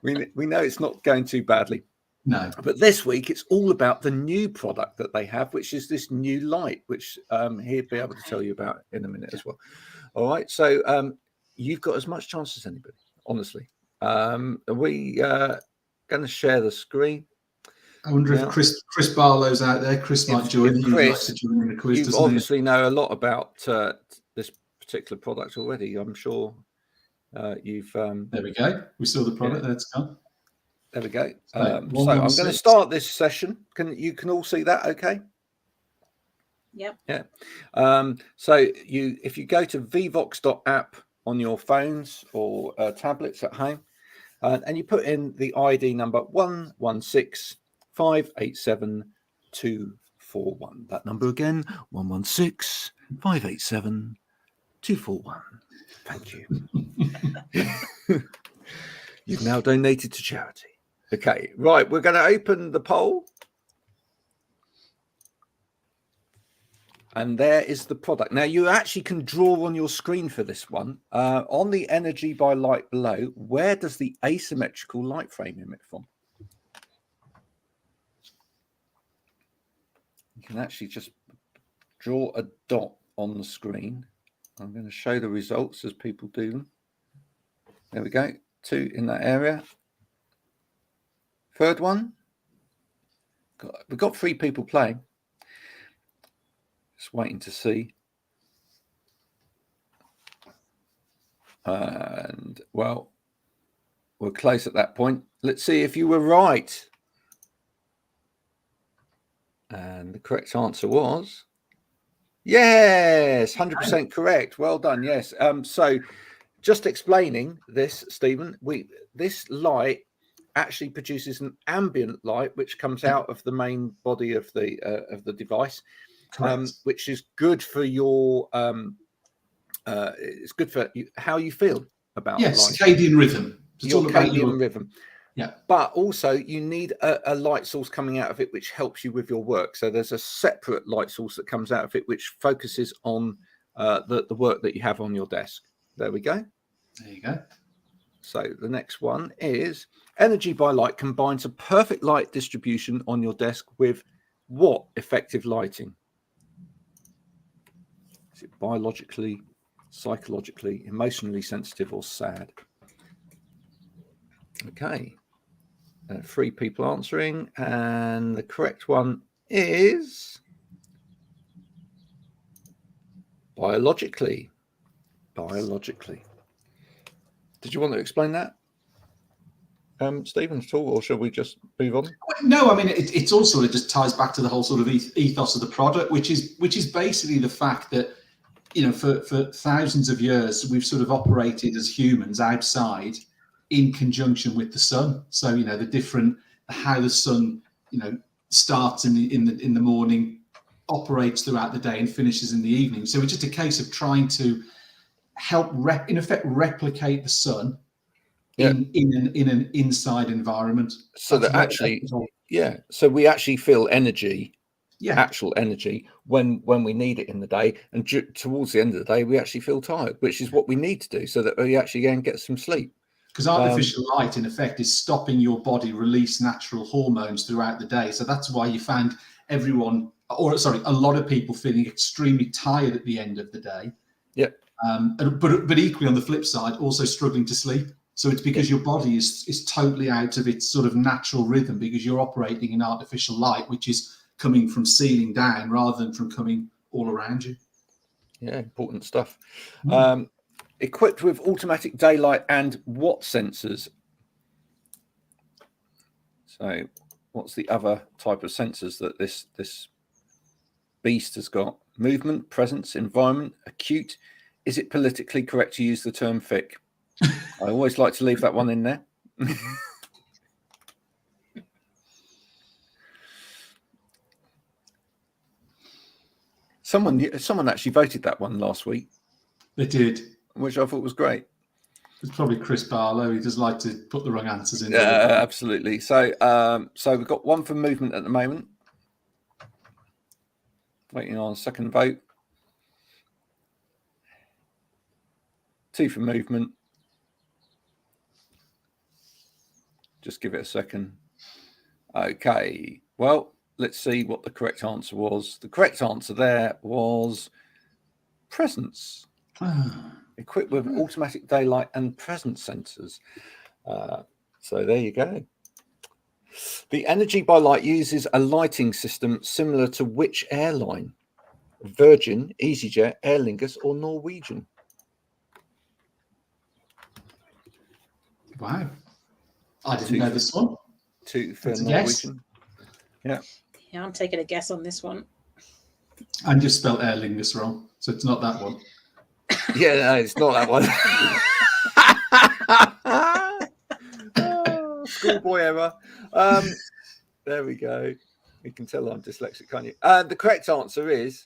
we know it's not going too badly. No. But this week it's all about the new product that they have, which is this new light, which he'll be able to tell you about in a minute as well. All right. So you've got as much chance as anybody, honestly. We going to share the screen. I wonder if Chris Barlow's out there. Chris might join. He'd like to join in the quiz, you obviously know a lot about this particular product already. I'm sure you've. There we go. We saw the product. There it's gone. There we go. So I'm going to start this session. You can all see that? Okay. Yep. Yeah. So if you go to vvox.app on your phones or tablets at home, and you put in the ID number 116587241. That number again, 116587241. Thank you. You've now donated to charity. Okay, right. We're going to open the poll. And there is the product. Now, you actually can draw on your screen for this one. On the energy by light below, where does the asymmetrical light frame emit from? You can actually just draw a dot on the screen. I'm going to show the results as people do them. There we go. 2 in that area. Third one. We've got 3 people playing. Just waiting to see. And, well, we're close at that point. Let's see if you were right. And the correct answer was, yes, 100% correct. Well done, yes. So just explaining this, Stephen, this light actually produces an ambient light, which comes out of the main body of the device. Which is good for your it's good for how you feel about light. Circadian rhythm. It's all about your rhythm. Yeah, but also you need a light source coming out of it which helps you with your work. So there's a separate light source that comes out of it which focuses on the work that you have on your desk. There we go. There you go. So the next one is energy by light combines a perfect light distribution on your desk with what effective lighting? Is it biologically, psychologically, emotionally sensitive, or sad? Okay. 3 people answering, and the correct one is biologically. Biologically. Did you want to explain that, Stephen, at all, or shall we just move on? No, I mean it's also, it just ties back to the whole sort of ethos of the product, which is basically the fact that, you know, for thousands of years we've sort of operated as humans outside in conjunction with the sun. So, you know, how the sun, you know, starts in the morning, operates throughout the day, and finishes in the evening. So it's just a case of trying to help in effect replicate the sun in an inside environment. So that actually, so we actually feel energy, actual energy, when we need it in the day, and towards the end of the day we actually feel tired, which is what we need to do so that we actually go and get some sleep. Because artificial light, in effect, is stopping your body release natural hormones throughout the day. So that's why you find a lot of people feeling extremely tired at the end of the day. Yeah. But equally on the flip side, also struggling to sleep. So it's because your body is totally out of its sort of natural rhythm, because you're operating in artificial light, which is coming from ceiling down rather than from coming all around you. Yeah, important stuff. Equipped with automatic daylight and what sensors? So what's the other type of sensors that this beast has got? Movement, presence, environment, acute. Is it politically correct to use the term thick? I always like to leave that one in there. Someone actually voted that one last week. They did. Which I thought was great. It's probably Chris Barlow. He does like to put the wrong answers in. Yeah, absolutely. So we've got one for movement at the moment. Waiting on a second vote. 2 for movement. Just give it a second. Okay. Well, let's see what the correct answer was. The correct answer there was presence. Equipped with automatic daylight and presence sensors. So there you go. The energy by light uses a lighting system similar to which airline? Virgin, EasyJet, Aer Lingus, or Norwegian? Wow. I didn't know this one. 2 for That's a Norwegian. Yeah, I'm taking a guess on this one. And you spelled Aer Lingus wrong, so it's not that one. Yeah, no, it's not that one. Oh, schoolboy error. There we go. You can tell I'm dyslexic, can't you? The correct answer is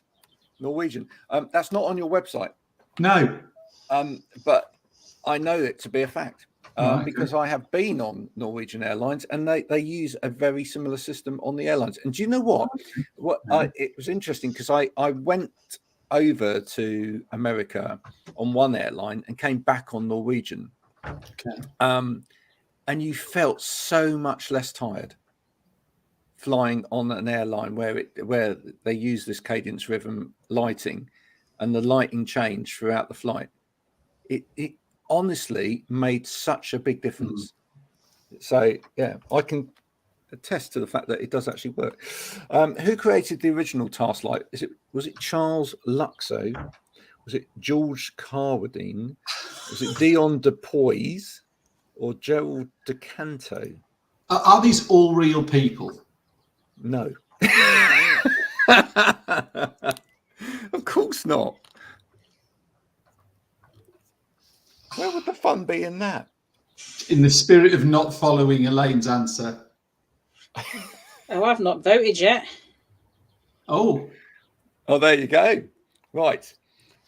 Norwegian. That's not on your website. No. But I know it to be a fact. Right, because I have been on Norwegian Airlines, and they use a very similar system on the airlines. And do you know what? It was interesting because I went over to America on one airline and came back on Norwegian. Okay. And you felt so much less tired flying on an airline where they use this cadence rhythm lighting, and the lighting changed throughout the flight. It honestly made such a big difference. So yeah, I can attest to the fact that it does actually work. Who created the original task light? Was it Charles Luxo? Was it George Carwadine? Was it Dion Dupuis or Gerald DeCanto? Are these all real people? No. Of course not. Where would the fun be in that? In the spirit of not following Elaine's answer. Oh, I've not voted yet. Oh, there you go. Right.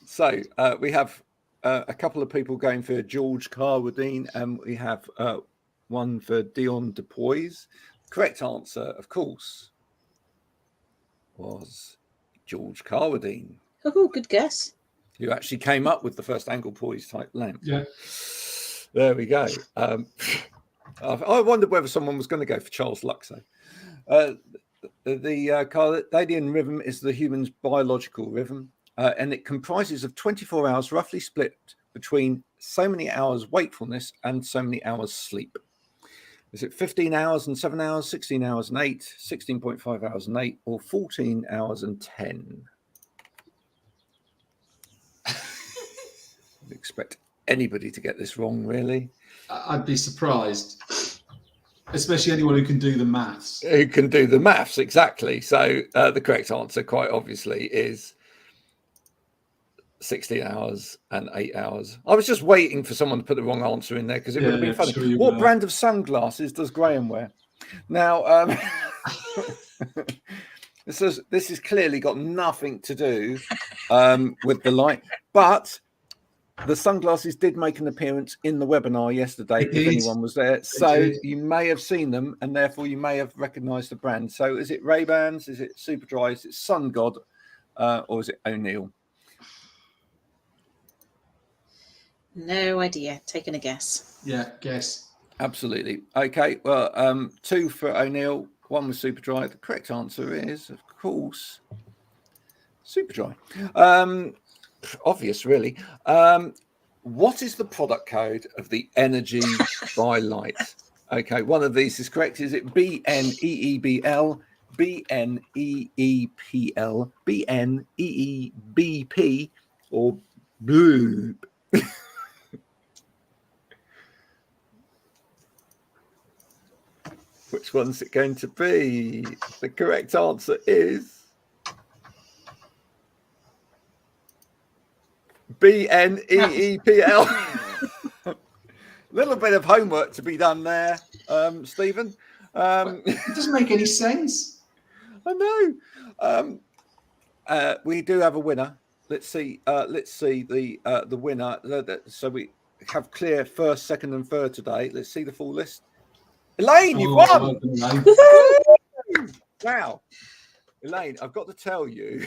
So we have a couple of people going for George Carwadine, and we have one for Dion Dupuis. Correct answer, of course, was George Carwadine. Oh, good guess. Who actually came up with the first angle poise type lamp. yeah. There we go. I wondered whether someone was going to go for Charles Luxo. The circadian rhythm is the human's biological rhythm, and it comprises of 24 hours roughly split between so many hours wakefulness and so many hours sleep. Is it 15 hours and 7 hours, 16 hours and 8, 16.5 hours and 8, or 14 hours and 10? I'd expect anybody to get this wrong, really. I'd be surprised, especially anyone who can do the maths. Who can do the maths, exactly. So the correct answer, quite obviously, is 16 hours and 8 hours. I was just waiting for someone to put the wrong answer in there because it would have been funny. Sure what brand of sunglasses does Graham wear? Now, this has clearly got nothing to do with the light, but the sunglasses did make an appearance in the webinar yesterday, if anyone was there. So you may have seen them, and therefore you may have recognised the brand. So is it Ray-Bans? Is it Superdry? Is it Sun God? Or is it O'Neill? No idea. Taking a guess. Yeah, guess. Absolutely. Okay. Well, 2 for O'Neill, 1 with Superdry. The correct answer is, of course, Superdry. Obvious, really. What is the product code of the Energy by Light? Okay, one of these is correct. Is it BNEEBL, BNEEPL, BNEEBP, or Bloop? Which one's it going to be? The correct answer is BNEEPL. Little bit of homework to be done there, Stephen. It doesn't make any sense. I know. We do have a winner. Let's see the winner. So we have clear first, second, and third today. Let's see the full list. Elaine, you've won! Woohoo! Wow. Elaine, I've got to tell you,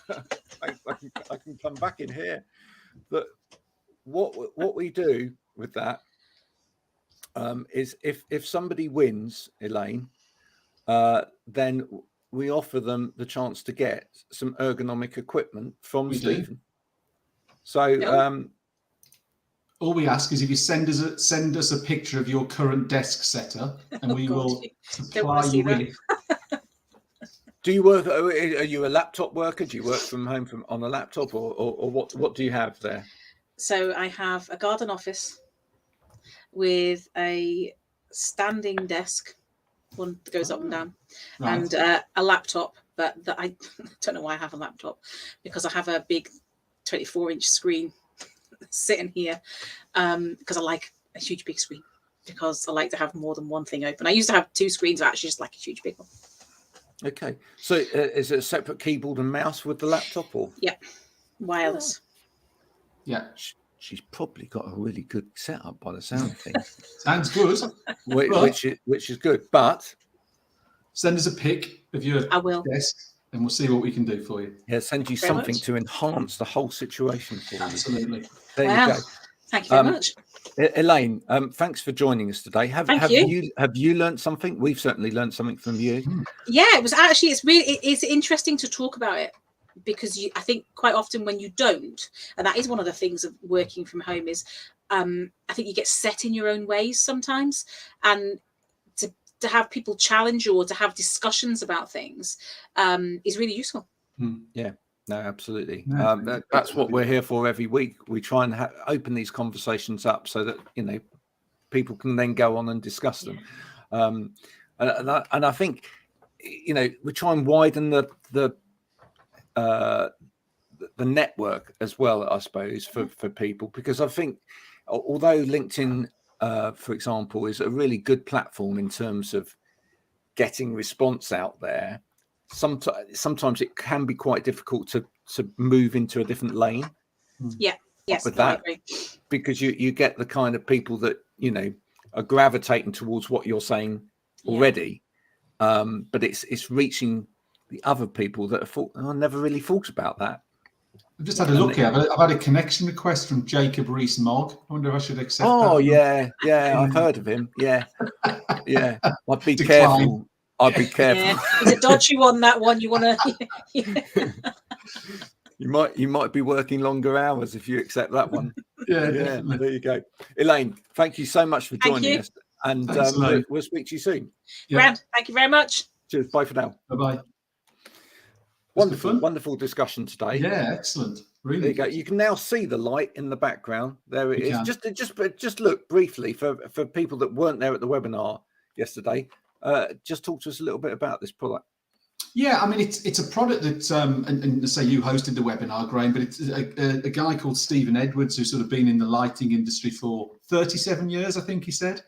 I can come back in here, that what we do with that is if somebody wins, Elaine, then we offer them the chance to get some ergonomic equipment from Stephen. So all we ask is if you send us a picture of your current desk setup, and we will supply you with. Do you work? Are you a laptop worker? Do you work from home on a laptop, or what do you have there? So I have a garden office with a standing desk, one that goes up and down, and a laptop. But I don't know why I have a laptop, because I have a big 24-inch screen sitting here, because I like a huge big screen, because I like to have more than one thing open. I used to have 2 screens, but actually just like a huge big one. Okay, so is it a separate keyboard and mouse with the laptop, or? Yeah, wireless. Yeah, she's probably got a really good setup by the sound of things. Sounds good. which is good, but send us a pic of your desk, and we'll see what we can do for you. Yeah, send you something to enhance the whole situation for you. Absolutely. There you go. Thank you very much. Elaine, thanks for joining us today. Have you learned something? We've certainly learned something from you. Yeah, it's interesting to talk about it, because I think quite often when you don't, and that is one of the things of working from home, is I think you get set in your own ways sometimes, and to have people challenge you or to have discussions about things is really useful. Yeah. No, absolutely. That's what we're here for every week. We try and open these conversations up so that, people can then go on and discuss them. And I think, we try and widen the network as well, I suppose, for people, because I think although LinkedIn, for example, is a really good platform in terms of getting response out there, sometimes it can be quite difficult to move into a different lane. Yes, with that, because you get the kind of people that are gravitating towards what you're saying already, but it's reaching the other people that have thought, I never really thought about that. I've just had a look here. I've had a connection request from Jacob Rees-Mogg. I wonder if I should accept that. Oh yeah, I've heard of him. Yeah. I'd be careful. I'd be careful. Yeah. It's a dodgy one, that one. You want to... You might be working longer hours if you accept that one. Yeah, there you go. Elaine, thank you so much for joining us, and we'll speak to you soon. Grant, thank you very much. Cheers. Bye for now. Bye-bye. Wonderful discussion today. Yeah, excellent. Really. There you go. You can now see the light in the background. There it is. Just look briefly for people that weren't there at the webinar yesterday. Just talk to us a little bit about this product. Yeah, I mean, it's a product that, and say you hosted the webinar, Graham, but it's a guy called Stephen Edwards, who's sort of been in the lighting industry for 37 years, I think he said.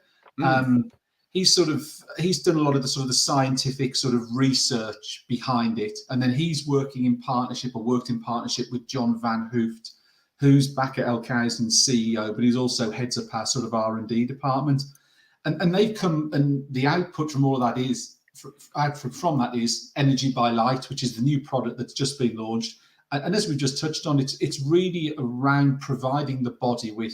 He's done a lot of the sort of the scientific sort of research behind it, and then he's worked in partnership with John Van Hooft, who's back at Elkhausen's CEO, but he's also heads up our sort of R&D department, and they've come, and the output from all of that is Energy by Light, which is the new product that's just been launched, and as we've just touched on, it's really around providing the body with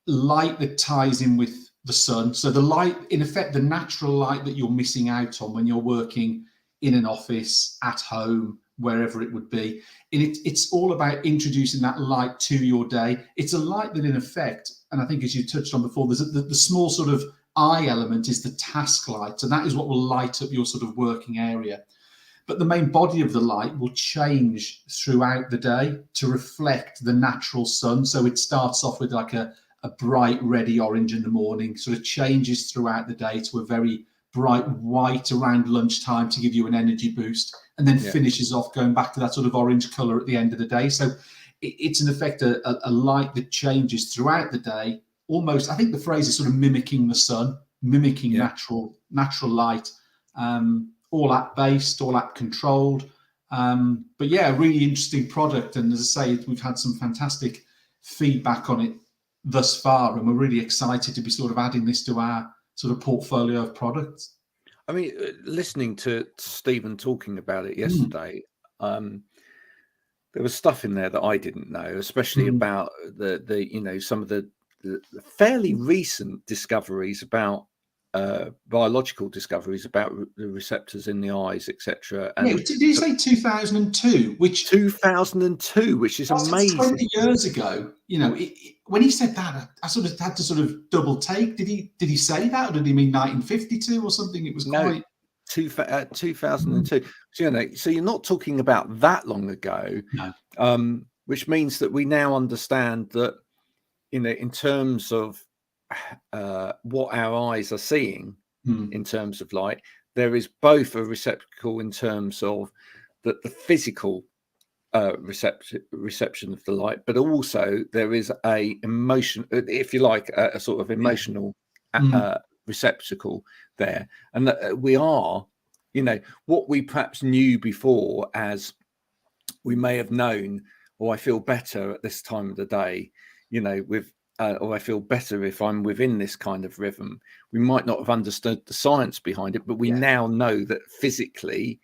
light that ties in with the sun. So the light, in effect, the natural light that you're missing out on when you're working in an office, at home, wherever it would be. And it's all about introducing that light to your day. It's a light that, in effect, and I think as you touched on before, there's the small sort of eye element is the task light. So that is what will light up your sort of working area. But the main body of the light will change throughout the day to reflect the natural sun. So it starts off with like a bright reddy orange in the morning, sort of changes throughout the day to a very bright white around lunchtime to give you an energy boost, and then finishes off going back to that sort of orange color at the end of the day. So it's in effect a light that changes throughout the day, almost, I think the phrase is sort of mimicking the sun, mimicking natural light, all app based, all app controlled. But yeah, a really interesting product. And as I say, we've had some fantastic feedback on it thus far, and we're really excited to be sort of adding this to our sort of portfolio of products. I mean, listening to Stephen talking about it yesterday, there was stuff in there that I didn't know, especially about the some of the fairly recent discoveries about biological discoveries about the receptors in the eyes, etc. Yeah, did you say 2002? Which 2002, which is amazing. 20 years ago. When he said that, I sort of had to sort of double take. Did he say that, or did he mean 1952 or something? It was quite 2002. So you're not talking about that long ago. No. Which means that we now understand that, in terms of what our eyes are seeing in terms of light, there is both a receptacle in terms of the physical reception of the light, but also there is a emotion, if you like, a sort of emotional receptacle there, and that we are, what we perhaps knew before as we may have known, I feel better at this time of the day, with or I feel better if I'm within this kind of rhythm. We might not have understood the science behind it, but we now know that physically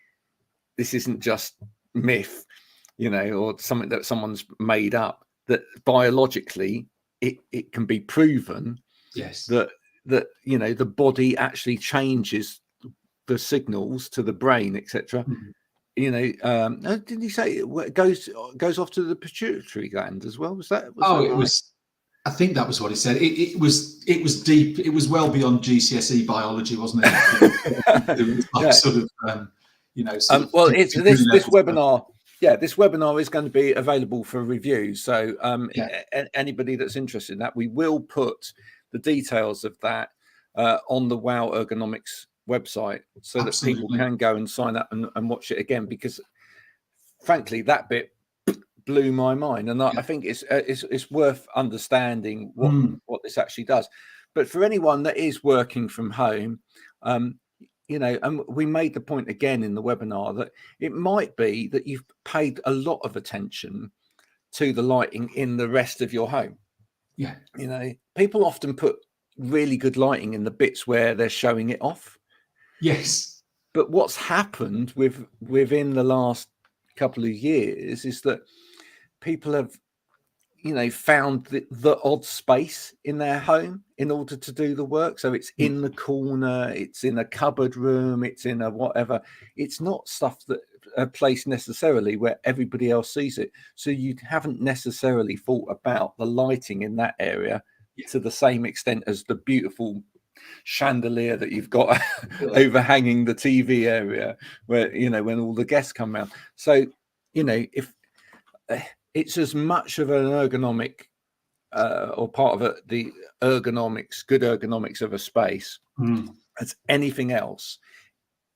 this isn't just myth, or something that someone's made up, that biologically it can be proven that the body actually changes the signals to the brain, etc. Did he say it goes off to the pituitary gland as well? Was that right? I think that was what he said. It was deep. It was well beyond GCSE biology, wasn't it? It was like sort of well, it's this webinar. Yeah, this webinar is going to be available for review. So anybody that's interested in that, we will put the details of that on the Wow Ergonomics website, so that people can go and sign up and watch it again, because frankly that bit blew my mind, and I think it's worth understanding what this actually does. But for anyone that is working from home, and we made the point again in the webinar that it might be that you've paid a lot of attention to the lighting in the rest of your home. People often put really good lighting in the bits where they're showing it off. Yes, but what's happened within the last couple of years is that people have, found the odd space in their home in order to do the work. So it's in the corner, it's in a cupboard room, it's in a whatever. It's not stuff that are placed necessarily where everybody else sees it. So you haven't necessarily thought about the lighting in that area to the same extent as the beautiful chandelier that you've got overhanging the TV area where, when all the guests come round. So, if it's as much of an ergonomic or part of it, the ergonomics, good ergonomics of a space as anything else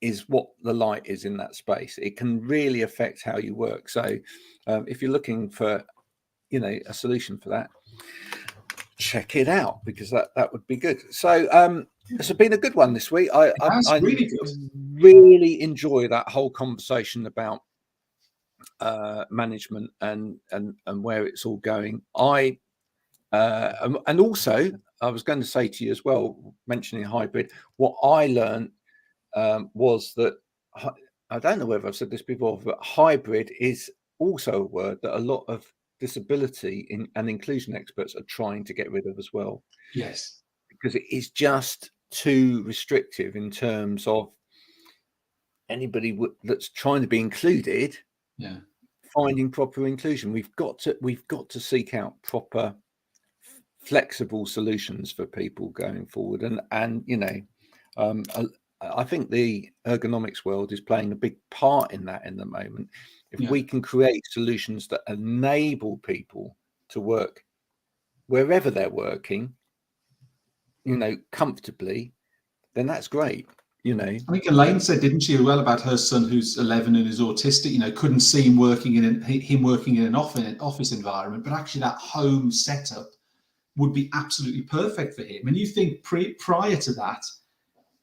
is what the light is in that space. It can really affect how you work. So if you're looking for, a solution for that, check it out, because that would be good. So it's been a good one this week. I really enjoy that whole conversation about management and where it's all going. And also I was going to say to you as well, mentioning hybrid, what I learned was that I don't know whether I've said this before, but hybrid is also a word that a lot of disability and inclusion experts are trying to get rid of as well. Yes, because it is just too restrictive in terms of anybody that's trying to be included. Finding proper inclusion, we've got to seek out proper flexible solutions for people going forward, and I think the ergonomics world is playing a big part in that in the moment. If we can create solutions that enable people to work wherever they're working, comfortably, then that's great. I think Elaine said, didn't she, well, about her son who's 11 and is autistic, couldn't see him working in an office environment, but actually that home setup would be absolutely perfect for him. And you think prior to that,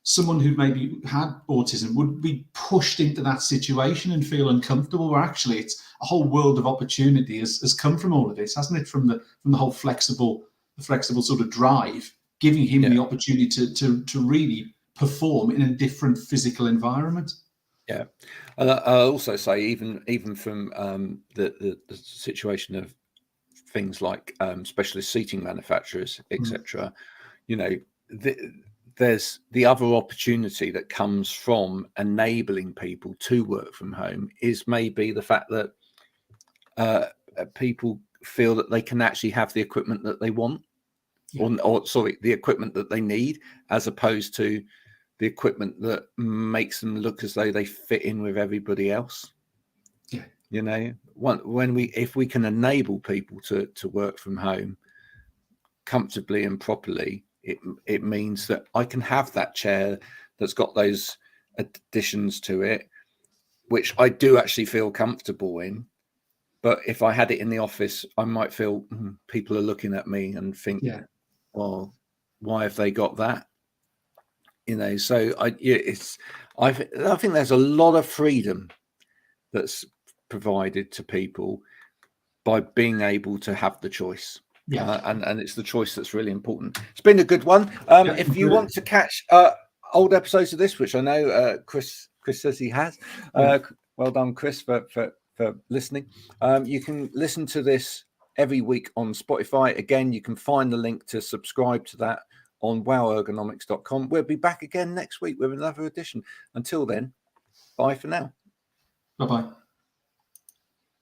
someone who maybe had autism would be pushed into that situation and feel uncomfortable, where actually it's a whole world of opportunity has come from all of this, hasn't it? From the whole flexible sort of drive, giving him the opportunity to really perform in a different physical environment. Yeah, and I'll also say even from the situation of things like specialist seating manufacturers, etc. You know, there's the other opportunity that comes from enabling people to work from home is maybe the fact that people feel that they can actually have the equipment that they want, or sorry, the equipment that they need, as opposed to the equipment that makes them look as though they fit in with everybody else. Yeah. You know, if we can enable people to work from home comfortably and properly, it means that I can have that chair that's got those additions to it, which I do actually feel comfortable in. But if I had it in the office, I might feel people are looking at me and think, well, why have they got that? You know, so I think there's a lot of freedom that's provided to people by being able to have the choice. And it's the choice that's really important. It's been a good one. If you want to catch old episodes of this, which I know Chris says he has, well done, Chris, for listening. You can listen to this every week on Spotify. Again, you can find the link to subscribe to that on wellbeing.com. We'll be back again next week with another edition. Until then, bye for now. Bye-bye.